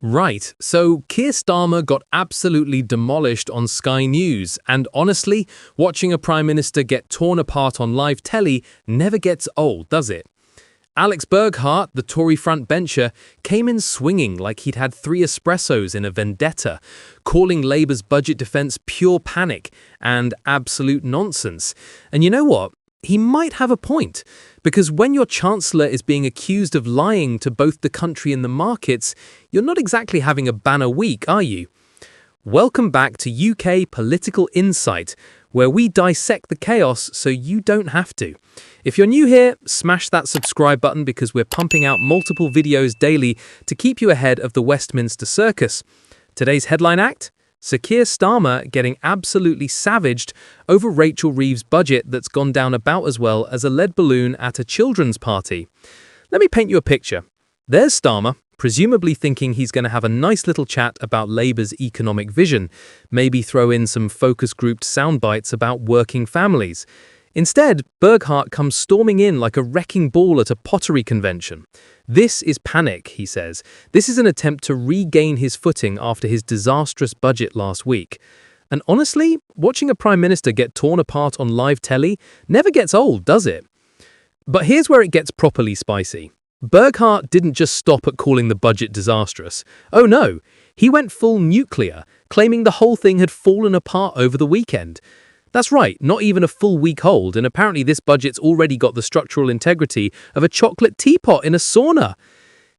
Right, so Keir Starmer got absolutely demolished on Sky News, and honestly, watching a Prime Minister get torn apart on live telly never gets old, does it? Alex Burghart, the Tory frontbencher, came in swinging like he'd had 3 espressos in a vendetta, calling Labour's budget defence pure panic and absolute nonsense. And you know what? He might have a point, because when your Chancellor is being accused of lying to both the country and the markets, you're not exactly having a banner week, are you? Welcome back to UK Political Insight, where we dissect the chaos so you don't have to. If you're new here, smash that subscribe button because we're pumping out multiple videos daily to keep you ahead of the Westminster circus. Today's headline act? Sir Keir Starmer getting absolutely savaged over Rachel Reeves' budget that's gone down about as well as a lead balloon at a children's party. Let me paint you a picture. There's Starmer, presumably thinking he's going to have a nice little chat about Labour's economic vision, maybe throw in some focus-grouped soundbites about working families. Instead, Burghart comes storming in like a wrecking ball at a pottery convention. This is panic, he says. This is an attempt to regain his footing after his disastrous budget last week. And honestly, watching a Prime Minister get torn apart on live telly never gets old, does it? But here's where it gets properly spicy. Burghart didn't just stop at calling the budget disastrous. Oh no, he went full nuclear, claiming the whole thing had fallen apart over the weekend. That's right, not even a full week old, and apparently this budget's already got the structural integrity of a chocolate teapot in a sauna.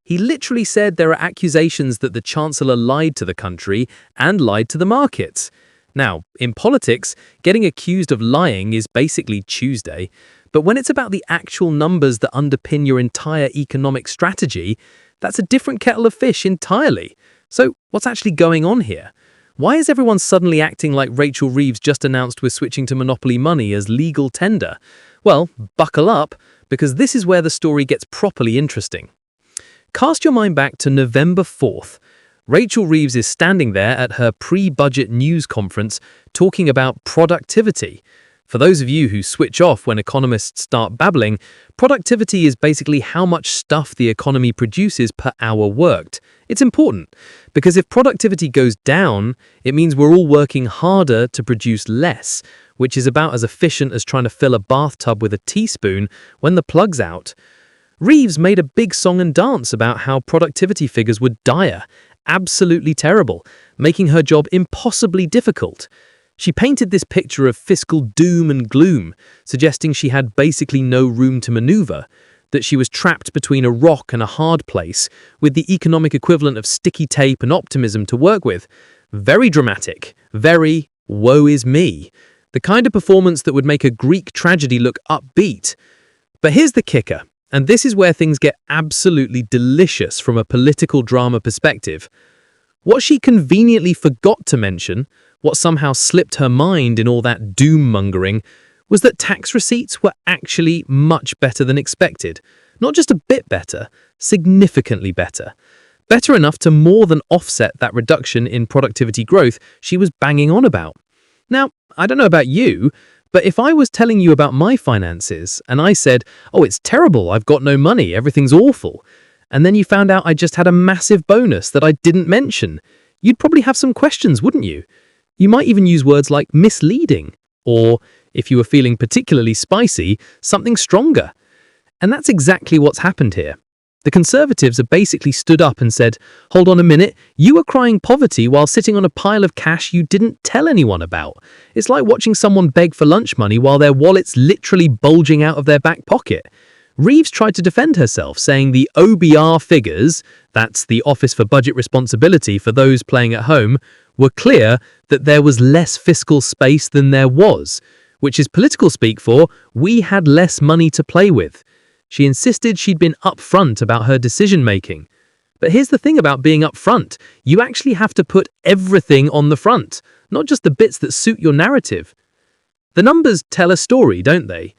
He literally said there are accusations that the Chancellor lied to the country and lied to the markets. Now, in politics, getting accused of lying is basically Tuesday, but when it's about the actual numbers that underpin your entire economic strategy, that's a different kettle of fish entirely. So what's actually going on here? Why is everyone suddenly acting like Rachel Reeves just announced we're switching to monopoly money as legal tender? Well, buckle up, because this is where the story gets properly interesting. Cast your mind back to November 4th. Rachel Reeves is standing there at her pre-budget news conference talking about productivity. For those of you who switch off when economists start babbling, productivity is basically how much stuff the economy produces per hour worked. It's important, because if productivity goes down, it means we're all working harder to produce less, which is about as efficient as trying to fill a bathtub with a teaspoon when the plug's out. Reeves made a big song and dance about how productivity figures were dire, absolutely terrible, making her job impossibly difficult. She painted this picture of fiscal doom and gloom, suggesting she had basically no room to maneuver, that she was trapped between a rock and a hard place, with the economic equivalent of sticky tape and optimism to work with. Very dramatic, very woe is me. The kind of performance that would make a Greek tragedy look upbeat. But here's the kicker, and this is where things get absolutely delicious from a political drama perspective. What she conveniently forgot to mention, what somehow slipped her mind in all that doom-mongering, was that tax receipts were actually much better than expected. Not just a bit better, significantly better. Better enough to more than offset that reduction in productivity growth she was banging on about. Now, I don't know about you, but if I was telling you about my finances and I said, oh, it's terrible, I've got no money, everything's awful, and then you found out I just had a massive bonus that I didn't mention, you'd probably have some questions, wouldn't you? You might even use words like misleading, or, if you were feeling particularly spicy, something stronger. And that's exactly what's happened here. The Conservatives have basically stood up and said, hold on a minute, you were crying poverty while sitting on a pile of cash you didn't tell anyone about. It's like watching someone beg for lunch money while their wallet's literally bulging out of their back pocket. Reeves tried to defend herself, saying the OBR figures, that's the Office for Budget Responsibility for those playing at home, were clear that there was less fiscal space than there was, which is political speak for we had less money to play with. She insisted she'd been upfront about her decision-making. But here's the thing about being upfront. You actually have to put everything on the front, not just the bits that suit your narrative. The numbers tell a story, don't they?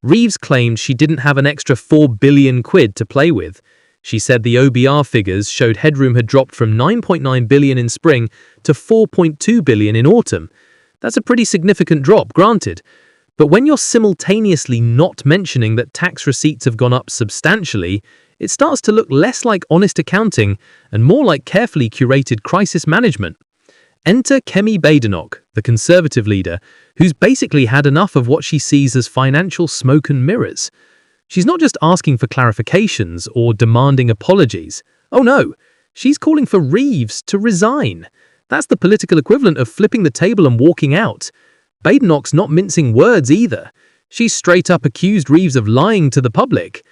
Reeves claimed she didn't have an extra 4 billion quid to play with. She said the OBR figures showed headroom had dropped from 9.9 billion in spring to 4.2 billion in autumn. That's a pretty significant drop, granted. But when you're simultaneously not mentioning that tax receipts have gone up substantially, It starts to look less like honest accounting and more like carefully curated crisis management. Enter Kemi, the Conservative leader, who's basically had enough of what she sees as financial smoke and mirrors. She's not just asking for clarifications or demanding apologies. Oh no, she's calling for Reeves to resign. That's the political equivalent of flipping the table and walking out. Badenoch's not mincing words either. She's straight up accused Reeves of lying to the public.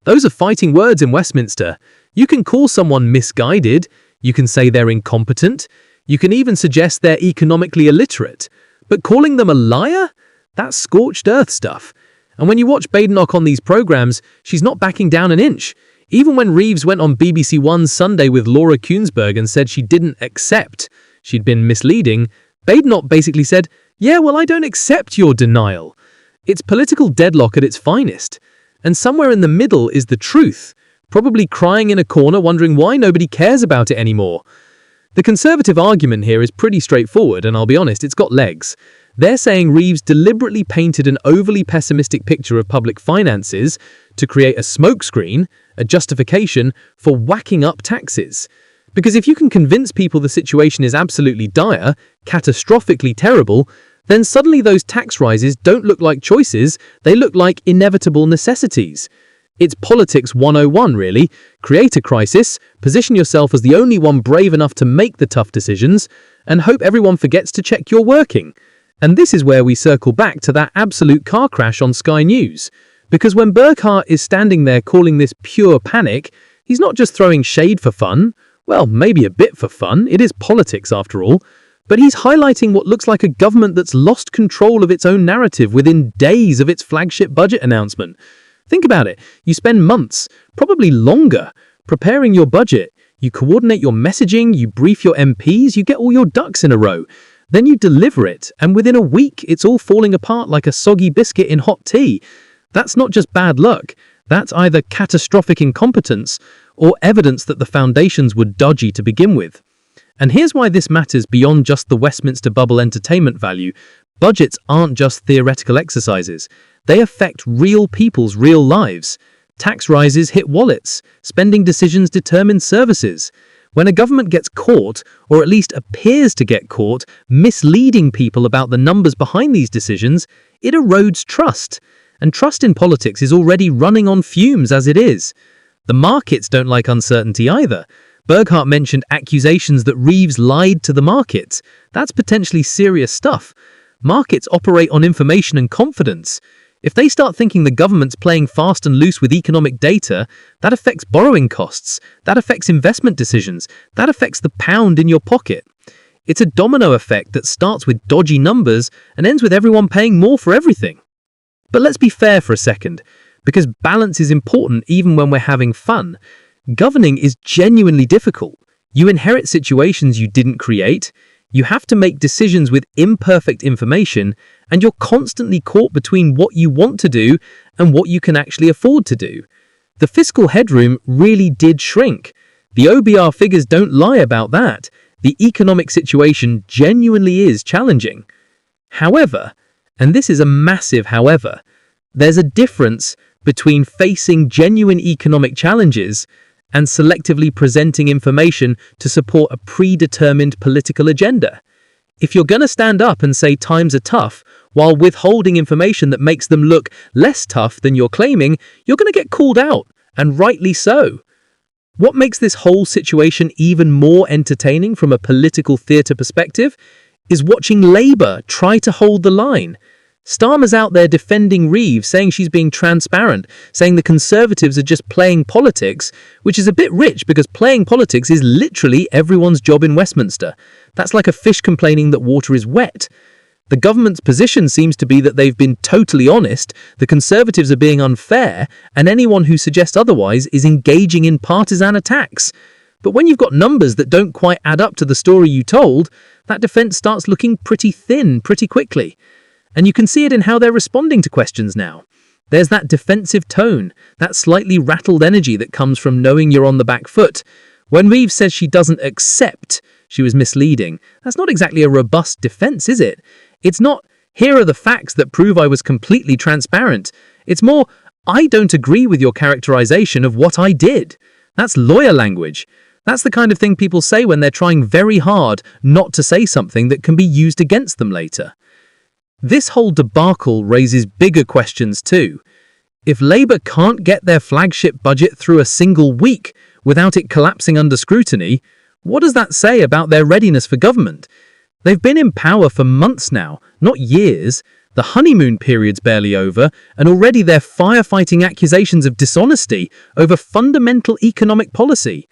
Those are fighting words in Westminster. You can call someone misguided, you can say they're incompetent, you can even suggest they're economically illiterate. But calling them a liar? That's scorched earth stuff. And when you watch Badenoch on these programs, she's not backing down an inch. Even when Reeves went on BBC One's Sunday with Laura Kuenssberg and said she didn't accept she'd been misleading, Badenoch basically said, "Yeah, well, I don't accept your denial." It's political deadlock at its finest. And somewhere in the middle is the truth, probably crying in a corner wondering why nobody cares about it anymore. The Conservative argument here is pretty straightforward, and I'll be honest, it's got legs. They're saying Reeves deliberately painted an overly pessimistic picture of public finances to create a smokescreen, a justification for whacking up taxes. Because if you can convince people the situation is absolutely dire, catastrophically terrible, then suddenly those tax rises don't look like choices, they look like inevitable necessities. It's politics 101, really. Create a crisis, position yourself as the only one brave enough to make the tough decisions, and hope everyone forgets to check you're working. And this is where we circle back to that absolute car crash on Sky News. Because when Burghart is standing there calling this pure panic, he's not just throwing shade for fun. Well, maybe a bit for fun, it is politics after all. But he's highlighting what looks like a government that's lost control of its own narrative within days of its flagship budget announcement. Think about it. You spend months, probably longer, preparing your budget. You coordinate your messaging, you brief your MPs, you get all your ducks in a row. Then you deliver it, and within a week, it's all falling apart like a soggy biscuit in hot tea. That's not just bad luck. That's either catastrophic incompetence or evidence that the foundations were dodgy to begin with. And here's why this matters beyond just the Westminster bubble entertainment value. Budgets aren't just theoretical exercises. They affect real people's real lives. Tax rises hit wallets. Spending decisions determine services. When a government gets caught, or at least appears to get caught, misleading people about the numbers behind these decisions, it erodes trust. And trust in politics is already running on fumes as it is. The markets don't like uncertainty either. Burghart mentioned accusations that Reeves lied to the markets. That's potentially serious stuff. Markets operate on information and confidence. If they start thinking the government's playing fast and loose with economic data, that affects borrowing costs, that affects investment decisions, that affects the pound in your pocket. It's a domino effect that starts with dodgy numbers and ends with everyone paying more for everything. But let's be fair for a second, because balance is important even when we're having fun. Governing is genuinely difficult. You inherit situations you didn't create, you have to make decisions with imperfect information, and you're constantly caught between what you want to do and what you can actually afford to do. The fiscal headroom really did shrink. The OBR figures don't lie about that. The economic situation genuinely is challenging. However, and this is a massive however, there's a difference between facing genuine economic challenges and selectively presenting information to support a predetermined political agenda. If you're going to stand up and say times are tough while withholding information that makes them look less tough than you're claiming, you're going to get called out, and rightly so. What makes this whole situation even more entertaining from a political theatre perspective is watching Labour try to hold the line. Starmer's out there defending Reeves, saying she's being transparent, saying the Conservatives are just playing politics, which is a bit rich because playing politics is literally everyone's job in Westminster. That's like a fish complaining that water is wet. The government's position seems to be that they've been totally honest, the Conservatives are being unfair, and anyone who suggests otherwise is engaging in partisan attacks. But when you've got numbers that don't quite add up to the story you told, that defense starts looking pretty thin pretty quickly. And you can see it in how they're responding to questions now. There's that defensive tone, that slightly rattled energy that comes from knowing you're on the back foot. When Reeves says she doesn't accept she was misleading, that's not exactly a robust defense, is it? It's not, here are the facts that prove I was completely transparent. It's more, I don't agree with your characterization of what I did. That's lawyer language. That's the kind of thing people say when they're trying very hard not to say something that can be used against them later. This whole debacle raises bigger questions too. If Labour can't get their flagship budget through a single week without it collapsing under scrutiny, what does that say about their readiness for government? They've been in power for months now, not years. The honeymoon period's barely over, and already they're firefighting accusations of dishonesty over fundamental economic policy.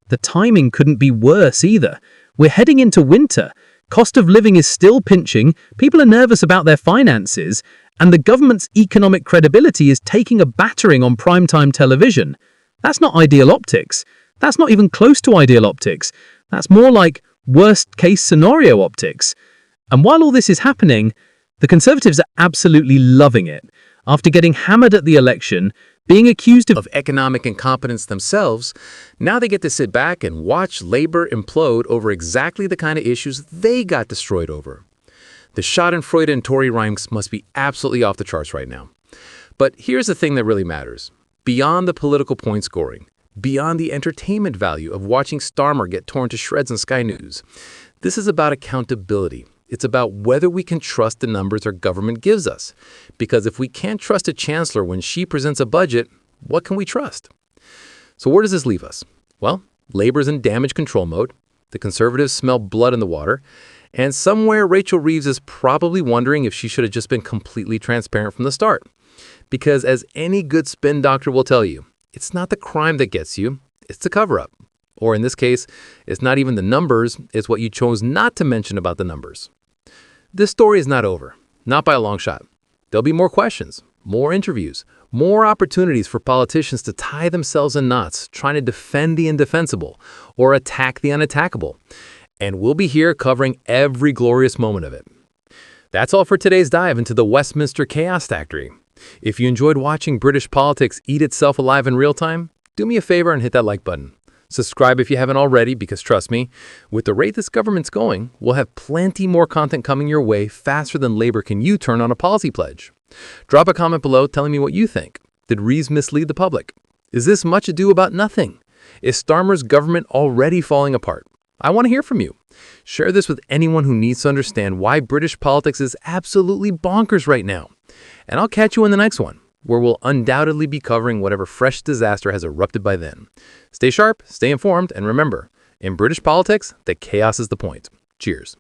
The timing couldn't be worse either. We're heading into winter. Cost of living is still pinching, people are nervous about their finances, and the government's economic credibility is taking a battering on primetime television. That's not ideal optics. That's not even close to ideal optics. That's more like worst-case scenario optics. And while all this is happening, the Conservatives are absolutely loving it. After getting hammered at the election, being accused of economic incompetence themselves, now they get to sit back and watch Labour implode over exactly the kind of issues they got destroyed over. The schadenfreude and Tory rhymes must be absolutely off the charts right now. But here's the thing that really matters. Beyond the political point scoring, beyond the entertainment value of watching Starmer get torn to shreds on Sky News, this is about accountability. It's about whether we can trust the numbers our government gives us. Because if we can't trust a chancellor when she presents a budget, what can we trust? So where does this leave us? Well, Labour's in damage control mode. The Conservatives smell blood in the water. And somewhere Rachel Reeves is probably wondering if she should have just been completely transparent from the start. Because as any good spin doctor will tell you, it's not the crime that gets you, it's the cover-up. Or in this case, it's not even the numbers, it's what you chose not to mention about the numbers. This story is not over, not by a long shot. There'll be more questions, more interviews, more opportunities for politicians to tie themselves in knots, trying to defend the indefensible or attack the unattackable. And we'll be here covering every glorious moment of it. That's all for today's dive into the Westminster Chaos Factory. If you enjoyed watching British politics eat itself alive in real time, do me a favor and hit that like button. Subscribe if you haven't already, because trust me, with the rate this government's going, we'll have plenty more content coming your way faster than Labour can U-turn on a policy pledge. Drop a comment below telling me what you think. Did Reeves mislead the public? Is this much ado about nothing? Is Starmer's government already falling apart? I want to hear from you. Share this with anyone who needs to understand why British politics is absolutely bonkers right now. And I'll catch you in the next one, where we'll undoubtedly be covering whatever fresh disaster has erupted by then. Stay sharp, stay informed, and remember, in British politics, the chaos is the point. Cheers.